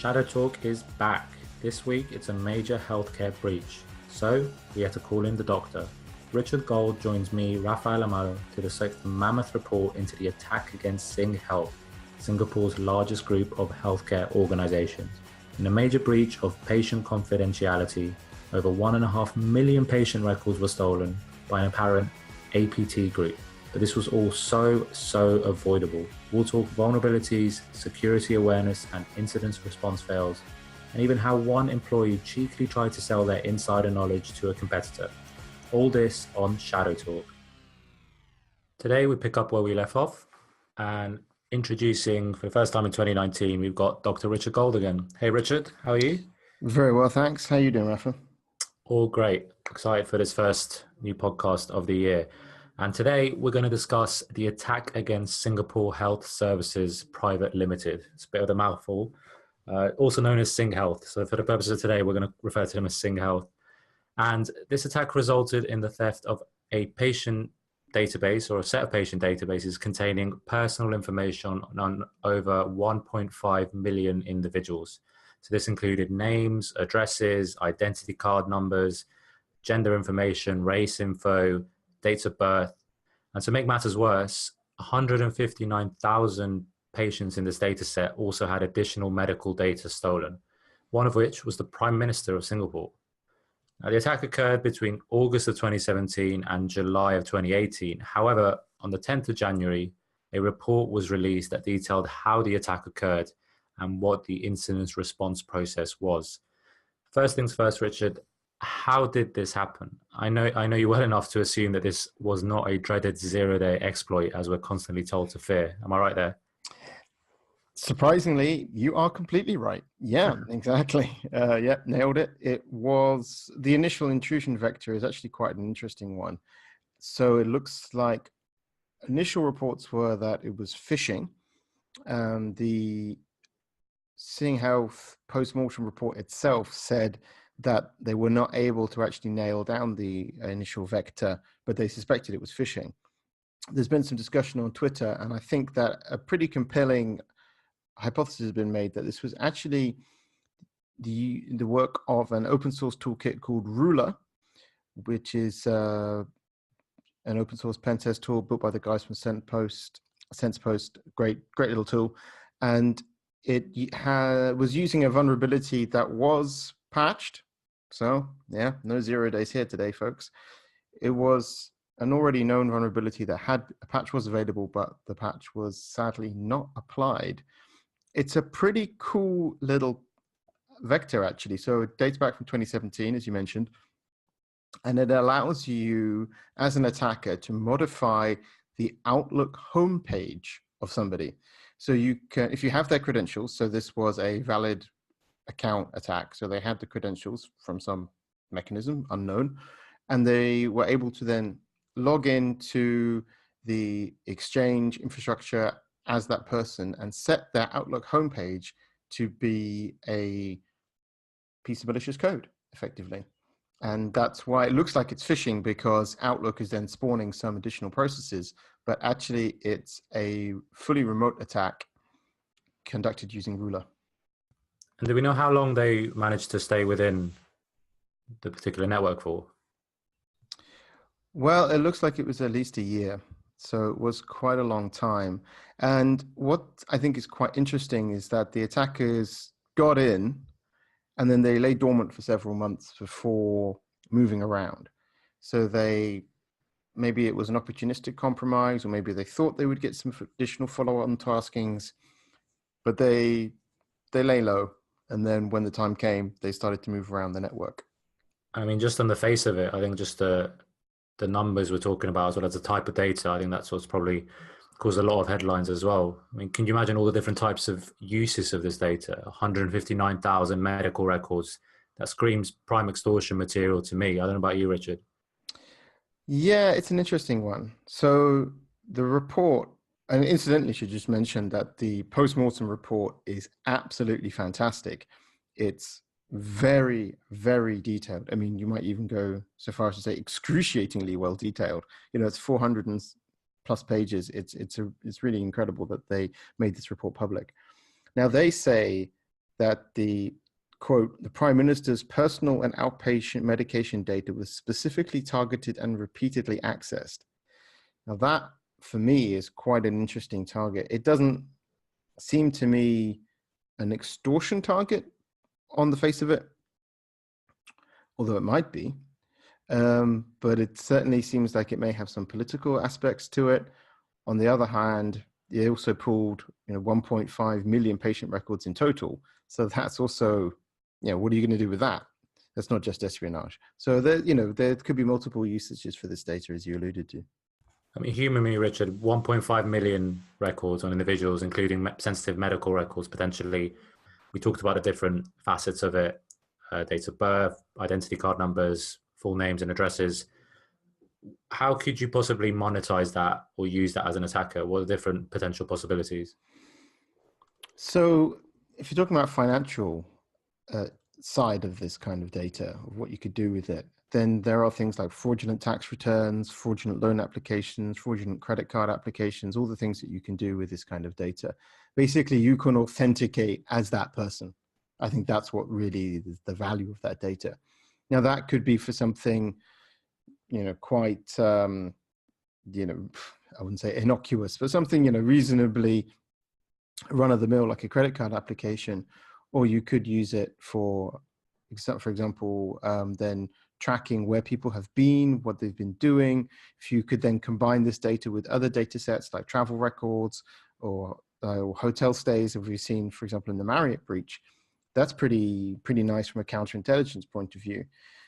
Shadow Talk is back. This week it's a major healthcare breach. So we had to call in the doctor. Richard Gold joins me, Rafael Amaro, to dissect the mammoth report into the attack against Sing Health, Singapore's largest group of healthcare organizations. In a major breach of patient confidentiality, over 1.5 million patient records were stolen by an apparent APT group. But this was all so avoidable. We'll talk vulnerabilities, security awareness, and incident response fails, and even how one employee cheekily tried to sell their insider knowledge to a competitor. All this on Shadow Talk. Today we pick up where we left off, and introducing for the first time in 2019, we've got Dr. Richard Gold again. Hey Richard, how are you? Very well, thanks. How are you doing, Rafa? All great. Excited for this first new podcast of the year. And today we're going to discuss the attack against Singapore Health Services Private Limited. It's a bit of a mouthful, also known as Sing Health. So for the purposes of today, we're going to refer to them as Sing Health. And this attack resulted in the theft of a patient database or a set of patient databases containing personal information on over 1.5 million individuals. So this included names, addresses, identity card numbers, gender information, race info, dates of birth. And to make matters worse, 159,000 patients in this data set also had additional medical data stolen, one of which was the Prime Minister of Singapore. Now, the attack occurred between August of 2017 and July of 2018. However, on the 10th of January, a report was released that detailed how the attack occurred and what the incident response process was. First things first, Richard, how did this happen? I know you well enough to assume that this was not a dreaded zero-day exploit, as we're constantly told to fear. Am I right there? Surprisingly, you are completely right. Yeah, exactly. Nailed it. It was the initial intrusion vector is actually quite an interesting one. So it looks like initial reports were that it was phishing. The Sing Health post-mortem report itself said that they were not able to actually nail down the initial vector, but they suspected it was phishing. There's been some discussion on Twitter, and I think that a pretty compelling hypothesis has been made that this was actually the work of an open source toolkit called Ruler, which is an open source pen test tool built by the guys from SensePost. Great little tool. And it was using a vulnerability that was patched. So yeah, no 0 days here today, folks. It was an already known vulnerability that had a patch was available, but the patch was sadly not applied. It's a pretty cool little vector, actually. So it dates back from 2017, as you mentioned, and it allows you as an attacker to modify the Outlook homepage of somebody. So you can, if you have their credentials, so this was a valid account attack. So they had the credentials from some mechanism unknown, and they were able to then log into the Exchange infrastructure as that person and set their Outlook homepage to be a piece of malicious code, effectively. And that's why it looks like it's phishing, because Outlook is then spawning some additional processes, but actually it's a fully remote attack conducted using Ruler. And do we know how long they managed to stay within the particular network for? Well, it looks like it was at least a year. So it was quite a long time. And what I think is quite interesting is that the attackers got in and then they lay dormant for several months before moving around. So maybe it was an opportunistic compromise, or maybe they thought they would get some additional follow-on taskings, but they lay low. And then when the time came, they started to move around the network. I mean, just on the face of it, I think just the numbers we're talking about, as well as the type of data, I think that's what's probably caused a lot of headlines as well. I mean, can you imagine all the different types of uses of this data? 159,000 medical records. That screams prime extortion material to me. I don't know about you, Richard. Yeah, it's an interesting one. So the report, and incidentally, should just mention that the post-mortem report is absolutely fantastic. It's very, very detailed. I mean, you might even go so far as to say excruciatingly well detailed. You know, it's 400 and plus pages. It's really incredible that they made this report public. Now, they say that the quote, the Prime Minister's personal and outpatient medication data was specifically targeted and repeatedly accessed. Now that, for me, is quite an interesting target. It doesn't seem to me an extortion target on the face of it, although it might be. But it certainly seems like it may have some political aspects to it. On the other hand, they also pulled 1.5 million patient records in total. So that's also, what are you going to do with that? That's not just espionage. So there could be multiple usages for this data, as you alluded to. I mean, humor me, Richard, 1.5 million records on individuals, including sensitive medical records, potentially. We talked about the different facets of it, dates of birth, identity card numbers, full names and addresses. How could you possibly monetize that or use that as an attacker? What are the different potential possibilities? So if you're talking about financial side of this kind of data, of what you could do with it, then there are things like fraudulent tax returns, fraudulent loan applications, fraudulent credit card applications, all the things that you can do with this kind of data. Basically, you can authenticate as that person. I think that's what really is the value of that data. Now, that could be for something, quite, I wouldn't say innocuous, but something, reasonably run-of-the-mill, like a credit card application, or you could use it for example, then tracking where people have been, what they've been doing. If you could then combine this data with other data sets like travel records or hotel stays, as we've seen, for example, in the Marriott breach, that's pretty nice from a counterintelligence point of view.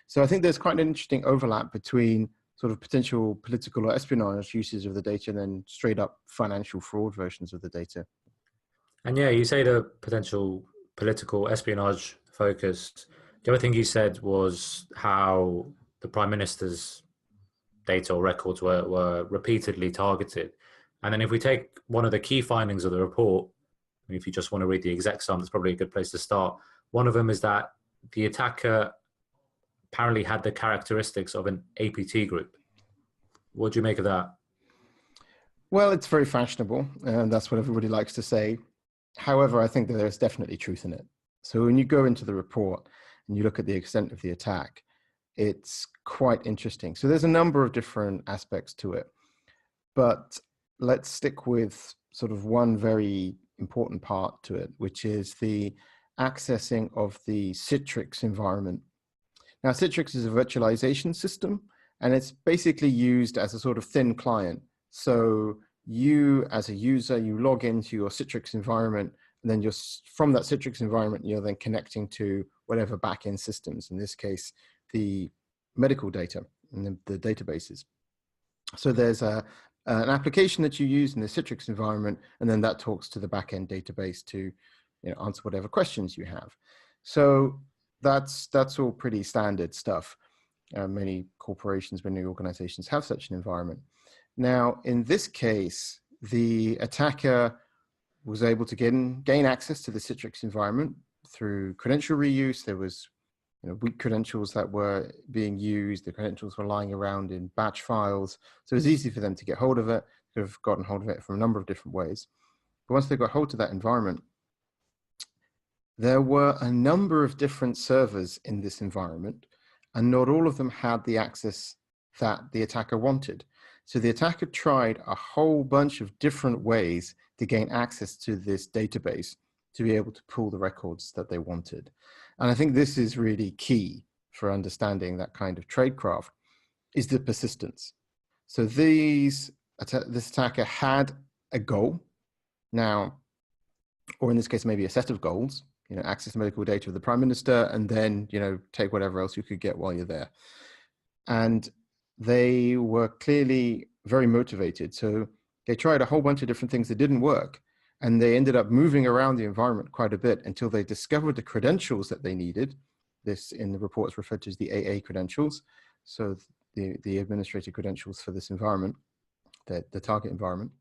So I think there's quite an interesting overlap between sort of potential political or espionage uses of the data and then straight up financial fraud versions of the data. And yeah, you say the potential political espionage focused. The other thing you said was how the Prime Minister's data or records were repeatedly targeted. And then if we take one of the key findings of the report, if you just want to read the exec sum, that's probably a good place to start. One of them is that the attacker apparently had the characteristics of an APT group. What do you make of that? Well, it's very fashionable, and that's what everybody likes to say. However, I think that there's definitely truth in it. So when you go into the report and you look at the extent of the attack, it's quite interesting. So there's a number of different aspects to it, but let's stick with sort of one very important part to it, which is the accessing of the Citrix environment. Now, Citrix is a virtualization system, and it's basically used as a sort of thin client. So you, as a user, you log into your Citrix environment, and then from that Citrix environment, you're then connecting to whatever backend systems, in this case, the medical data and the databases. So there's an application that you use in the Citrix environment, and then that talks to the backend database to answer whatever questions you have. So that's all pretty standard stuff. Many corporations, many organizations have such an environment. Now, in this case, the attacker was able to gain access to the Citrix environment through credential reuse. There was weak credentials that were being used. The credentials were lying around in batch files. So it was easy for them to get hold of it. Could have gotten hold of it from a number of different ways. But once they got hold of that environment, there were a number of different servers in this environment, and not all of them had the access that the attacker wanted. So the attacker tried a whole bunch of different ways to gain access to this database to be able to pull the records that they wanted. And I think this is really key for understanding that kind of tradecraft, is the persistence. So this attacker had a goal now, or in this case, maybe a set of goals, access medical data of the Prime Minister, and then, take whatever else you could get while you're there. And they were clearly very motivated. So they tried a whole bunch of different things that didn't work. And they ended up moving around the environment quite a bit until they discovered the credentials that they needed. This in the report is referred to as the AA credentials. So the administrative credentials for this environment, the target environment.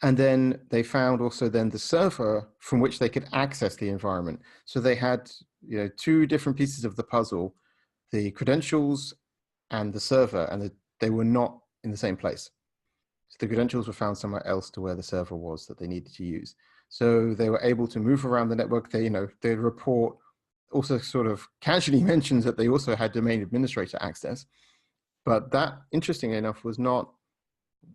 And then they found also then the server from which they could access the environment. So they had two different pieces of the puzzle, the credentials and the server, and they were not in the same place. So the credentials were found somewhere else to where the server was that they needed to use. So they were able to move around the network. Their report also sort of casually mentions that they also had domain administrator access. But that, interestingly enough, was not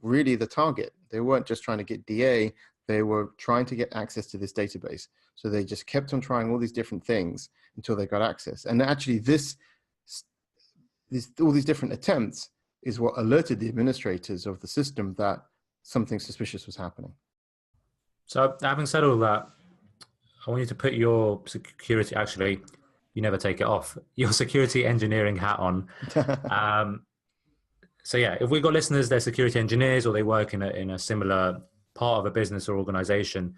really the target. They weren't just trying to get DA, they were trying to get access to this database. So they just kept on trying all these different things until they got access. And actually all these different attempts is what alerted the administrators of the system that something suspicious was happening. So having said all that, I want you to put your security, actually, you never take it off, your security engineering hat on. So yeah, if we've got listeners, they're security engineers or they work in a similar part of a business or organization,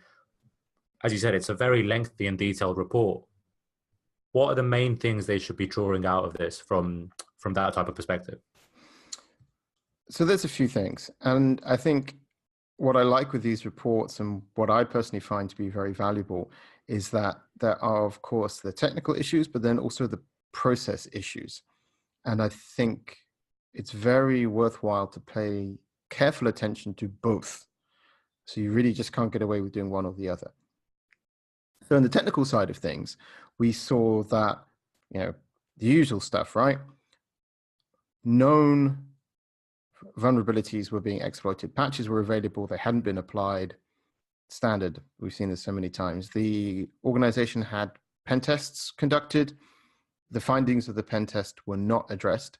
as you said, it's a very lengthy and detailed report. What are the main things they should be drawing out of this from that type of perspective? So there's a few things. And I think what I like with these reports and what I personally find to be very valuable is that there are, of course, the technical issues, but then also the process issues. And I think it's very worthwhile to pay careful attention to both. So you really just can't get away with doing one or the other. So in the technical side of things, we saw that, the usual stuff, right? Known vulnerabilities were being exploited. Patches were available. They hadn't been applied. Standard. We've seen this so many times. The organization had pen tests conducted. The findings of the pen test were not addressed.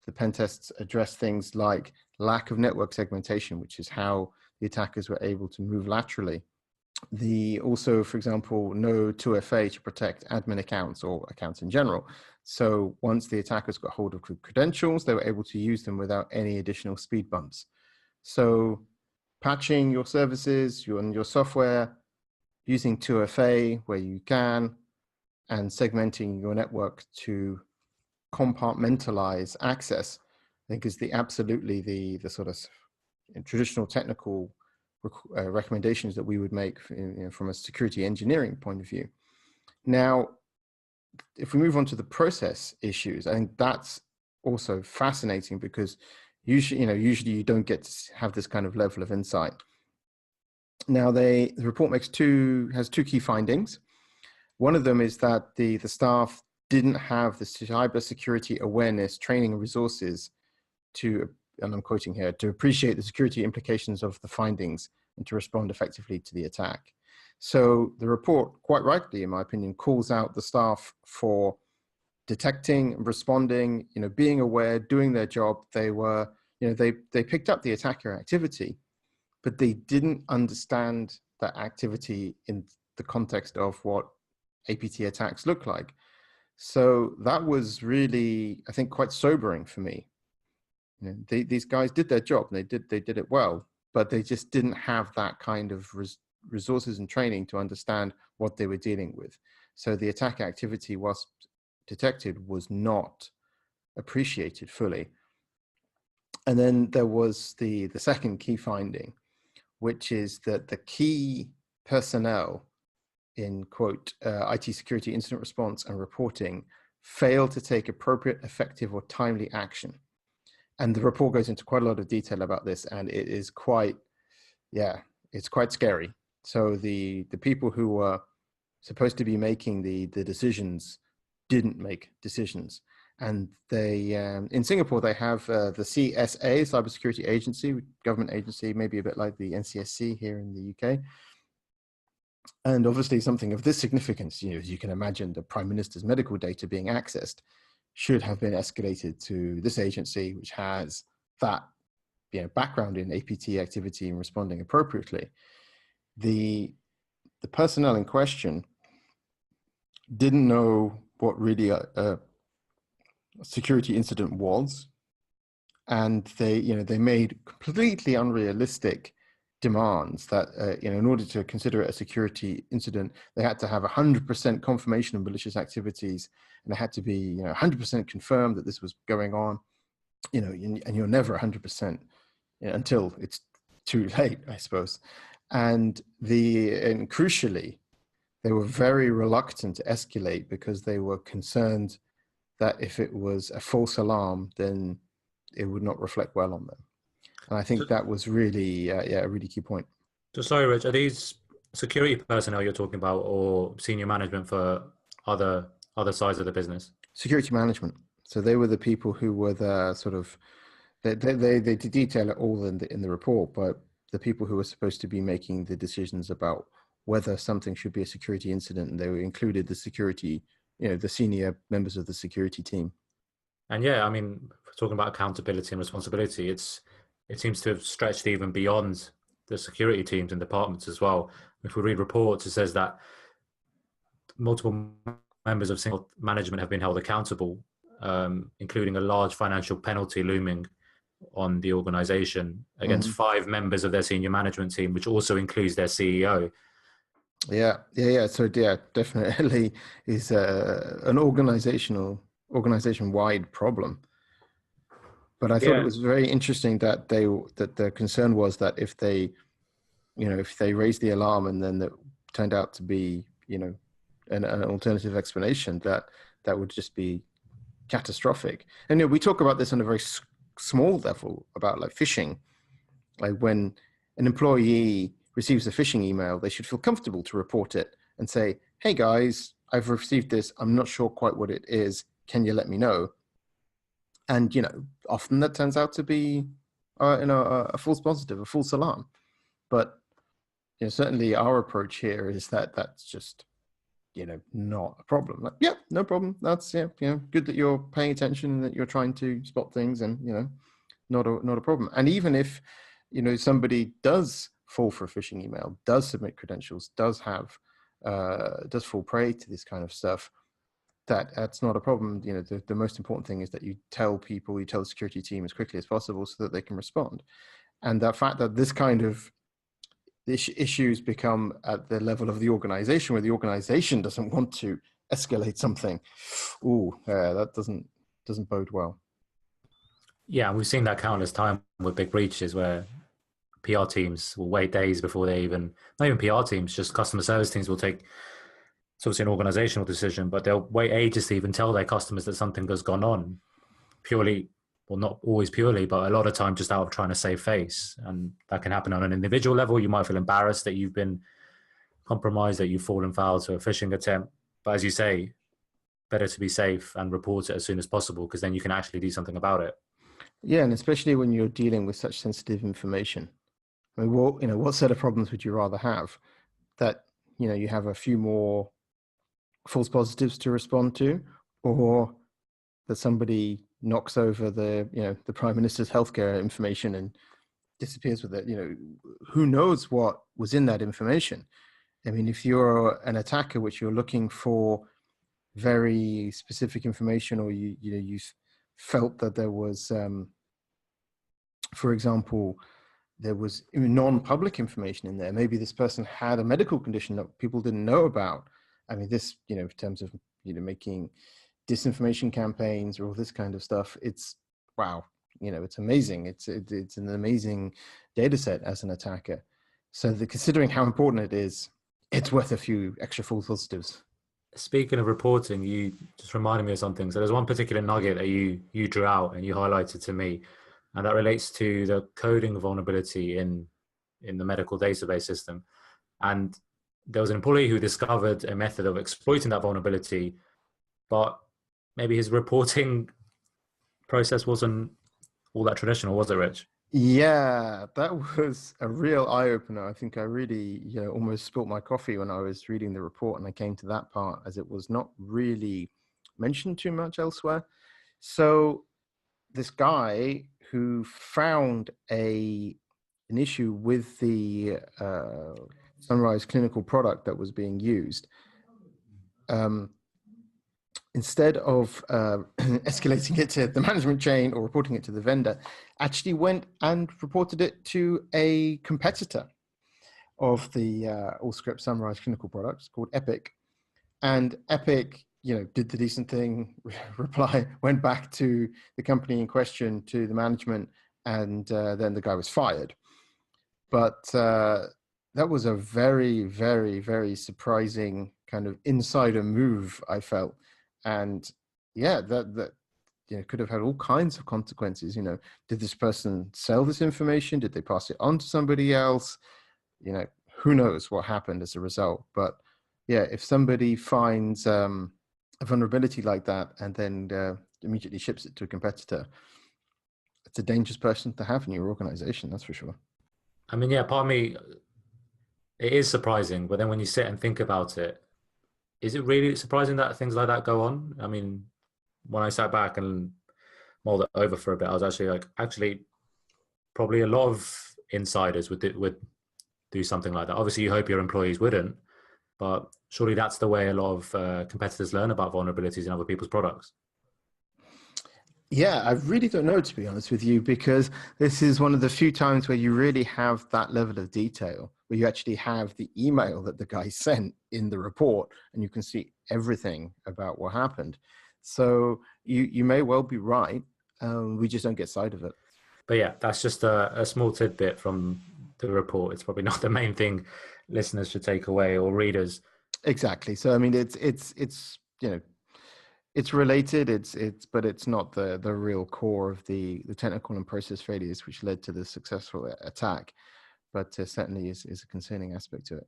The pen tests addressed things like lack of network segmentation, which is how the attackers were able to move laterally. Also, for example, no 2FA to protect admin accounts or accounts in general. So once the attackers got hold of credentials, they were able to use them without any additional speed bumps. So patching your services, your software, using 2FA where you can, and segmenting your network to compartmentalize access, I think is absolutely the sort of traditional technical recommendations that we would make from a security engineering point of view. Now, if we move on to the process issues, I think that's also fascinating because usually you don't get to have this kind of level of insight. Now, the report has two key findings. One of them is that the staff didn't have the cybersecurity awareness, training, and resources to, and I'm quoting here, to appreciate the security implications of the findings and to respond effectively to the attack. So the report, quite rightly, in my opinion, calls out the staff for detecting, responding, being aware, doing their job. They were, they picked up the attacker activity, but they didn't understand that activity in the context of what APT attacks look like. So that was really, I think, quite sobering for me. These guys did their job, and they did it well, but they just didn't have that kind of resources and training to understand what they were dealing with. So the attack activity was detected was not appreciated fully. And then there was the second key finding, which is that the key personnel in, quote, IT security incident response and reporting failed to take appropriate, effective, or timely action. And the report goes into quite a lot of detail about this, and it is quite, it's quite scary. So the people who were supposed to be making the decisions didn't make decisions. And they, in Singapore, they have the CSA, Cybersecurity Agency, government agency, maybe a bit like the NCSC here in the UK. And obviously something of this significance, as you can imagine, the Prime Minister's medical data being accessed should have been escalated to this agency, which has that background in APT activity and responding appropriately. The personnel in question didn't know what really a security incident was, and they made completely unrealistic demands that in order to consider it a security incident, they had to have 100% confirmation of malicious activities, and it had to be 100% confirmed that this was going on, and you're never 100% until it's too late, I suppose. And crucially, they were very reluctant to escalate because they were concerned that if it was a false alarm, then it would not reflect well on them. And I think that was really, a really key point. So sorry, Rich, are these security personnel you're talking about, or senior management for other sides of the business? Security management. So they were the people who were the sort of they detail it all in the report, but the people who were supposed to be making the decisions about whether something should be a security incident, and they included the security, the senior members of the security team. And yeah, I mean, talking about accountability and responsibility, it seems to have stretched even beyond the security teams and departments as well. If we read reports, it says that multiple members of single management have been held accountable, including a large financial penalty looming on the organization against 5 members of their senior management team, which also includes their CEO. Yeah. So yeah, definitely is an organization-wide problem. But I thought it was very interesting that the concern was that if they raised the alarm and then that turned out to be an alternative explanation, that would just be catastrophic. And we talk about this on a very small level about like phishing. Like when an employee receives a phishing email, they should feel comfortable to report it and say, "Hey guys, I've received this. I'm not sure quite what it is. Can you let me know?" And often that turns out to be a false positive, a false alarm. But certainly our approach here is that that's just not a problem. Like, yeah, no problem. That's good that you're paying attention and that you're trying to spot things, and not a problem. And even if somebody does fall for a phishing email, does submit credentials, does fall prey to this kind of stuff, that's not a problem. The most important thing is that you tell the security team as quickly as possible so that they can respond. And the fact that this kind of issues become at the level of the organization, where the organization doesn't want to escalate something, that doesn't bode well. Yeah, we've seen that countless times with big breaches where PR teams will wait days before they not even PR teams, just customer service teams will take, it's obviously an organizational decision, but they'll wait ages to even tell their customers that something has gone on, purely, well, not always purely, but a lot of time just out of trying to save face. And that can happen on an individual level. You might feel embarrassed that you've been compromised, that you've fallen foul to a phishing attempt. But as you say, better to be safe and report it as soon as possible, because then you can actually do something about it. Yeah, and especially when you're dealing with such sensitive information. I mean, what set of problems would you rather have? That you have a few more false positives to respond to, or that somebody knocks over the Prime Minister's healthcare information and disappears with it? Who knows what was in that information? I mean, if you're an attacker, which you're looking for very specific information, or you felt that there was, for example, there was non-public information in there. Maybe this person had a medical condition that people didn't know about. I mean, this, in terms of, making disinformation campaigns or all this kind of stuff, it's, wow, it's amazing. It's an amazing data set as an attacker. So considering how important it is, it's worth a few extra false positives. Speaking of reporting, you just reminded me of something. So there's one particular nugget that you drew out and you highlighted to me, and that relates to the coding vulnerability in the medical database system. And there was an employee who discovered a method of exploiting that vulnerability, but maybe his reporting process wasn't all that traditional, was it, Rich? Yeah, that was a real eye-opener. I think I really, almost spilt my coffee when I was reading the report and I came to that part, as it was not really mentioned too much elsewhere. So this guy who found an issue with the Sunrise clinical product that was being used, instead of escalating it to the management chain or reporting it to the vendor, actually went and reported it to a competitor of the Allscripts Sunrise clinical products called Epic. And Epic, did the decent thing, went back to the company in question, to the management, and then the guy was fired. But that was a very, very, very surprising kind of insider move, I felt. And yeah, that could have had all kinds of consequences. Did this person sell this information? Did they pass it on to somebody else? who knows what happened as a result. But yeah, if somebody finds a vulnerability like that and then immediately ships it to a competitor, it's a dangerous person to have in your organization, that's for sure. I mean, yeah, part of me, it is surprising, but then when you sit and think about it, is it really surprising that things like that go on? I mean, when I sat back and mulled it over for a bit, I was actually like, probably a lot of insiders would do something like that. Obviously, you hope your employees wouldn't, but surely that's the way a lot of competitors learn about vulnerabilities in other people's products. Yeah, I really don't know, to be honest with you, because this is one of the few times where you really have that level of detail, where you actually have the email that the guy sent in the report, and you can see everything about what happened. So you may well be right. We just don't get sight of it. But yeah, that's just a small tidbit from the report. It's probably not the main thing listeners should take away, or readers. Exactly. So I mean, it's it's related. But it's not the real core of the technical and process failures which led to the successful attack. But certainly is a concerning aspect to it.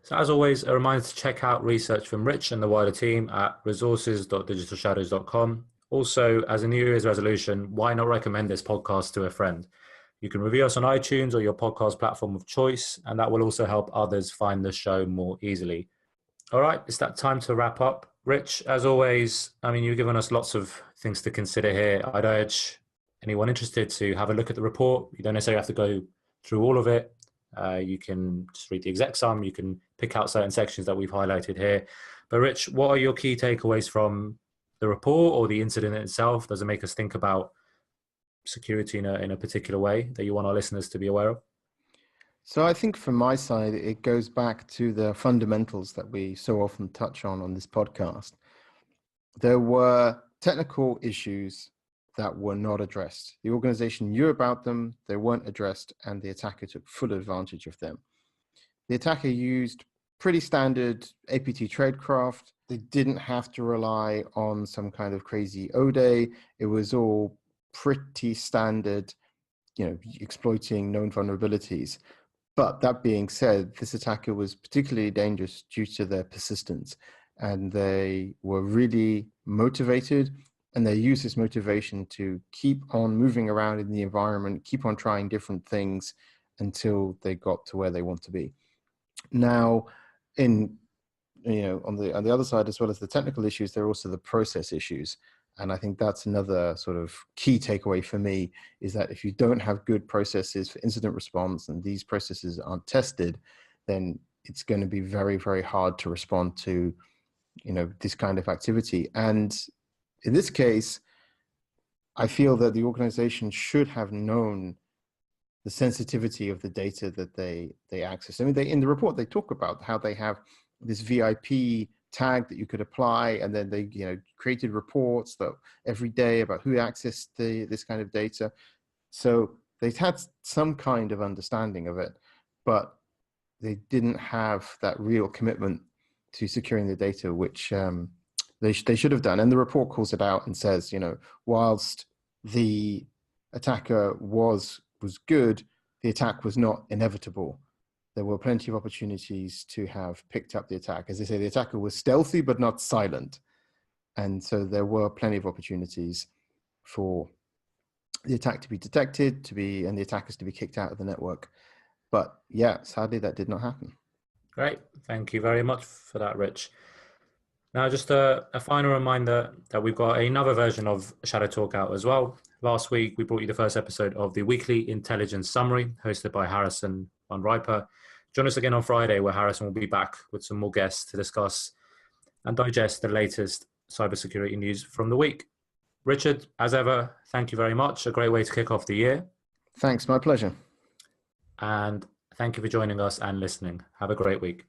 So as always, a reminder to check out research from Rich and the wider team at resources.digitalshadows.com. Also, as a New Year's resolution, why not recommend this podcast to a friend? You can review us on iTunes or your podcast platform of choice, and that will also help others find the show more easily. All right, it's that time to wrap up. Rich, as always, I mean, you've given us lots of things to consider here. I'd urge anyone interested to have a look at the report. You don't necessarily have to go through all of it. You can just read the exec sum. You can pick out certain sections that we've highlighted here. But Rich, what are your key takeaways from the report or the incident itself? Does it make us think about security in a particular way that you want our listeners to be aware of? So I think from my side, it goes back to the fundamentals that we so often touch on this podcast. There were technical issues that were not addressed. The organization knew about them, they weren't addressed, and the attacker took full advantage of them. The attacker used pretty standard APT tradecraft. They didn't have to rely on some kind of crazy ODE. It was all pretty standard, exploiting known vulnerabilities. But that being said, this attacker was particularly dangerous due to their persistence, and they were really motivated, and they used this motivation to keep on moving around in the environment, keep on trying different things until they got to where they want to be. Now, on the other side, as well as the technical issues, there are also the process issues. And I think that's another sort of key takeaway for me, is that if you don't have good processes for incident response and these processes aren't tested, then it's going to be very, very hard to respond to, this kind of activity. And in this case, I feel that the organization should have known the sensitivity of the data that they access. I mean, in the report, they talk about how they have this VIP tag that you could apply, and then they created reports that every day about who accessed this kind of data. So they had some kind of understanding of it, but they didn't have that real commitment to securing the data, which they should have done. And the report calls it out and says, whilst the attacker was good, the attack was not inevitable. There were plenty of opportunities to have picked up the attack. As they say, the attacker was stealthy, but not silent. And so there were plenty of opportunities for the attack to be detected, and the attackers to be kicked out of the network. But yeah, sadly, that did not happen. Great. Thank you very much for that, Rich. Now, just a final reminder that we've got another version of Shadow Talk out as well. Last week, we brought you the first episode of the weekly intelligence summary hosted by Harrison Van Riper. Join us again on Friday, where Harrison will be back with some more guests to discuss and digest the latest cybersecurity news from the week. Richard, as ever, thank you very much. A great way to kick off the year. Thanks, my pleasure. And thank you for joining us and listening. Have a great week.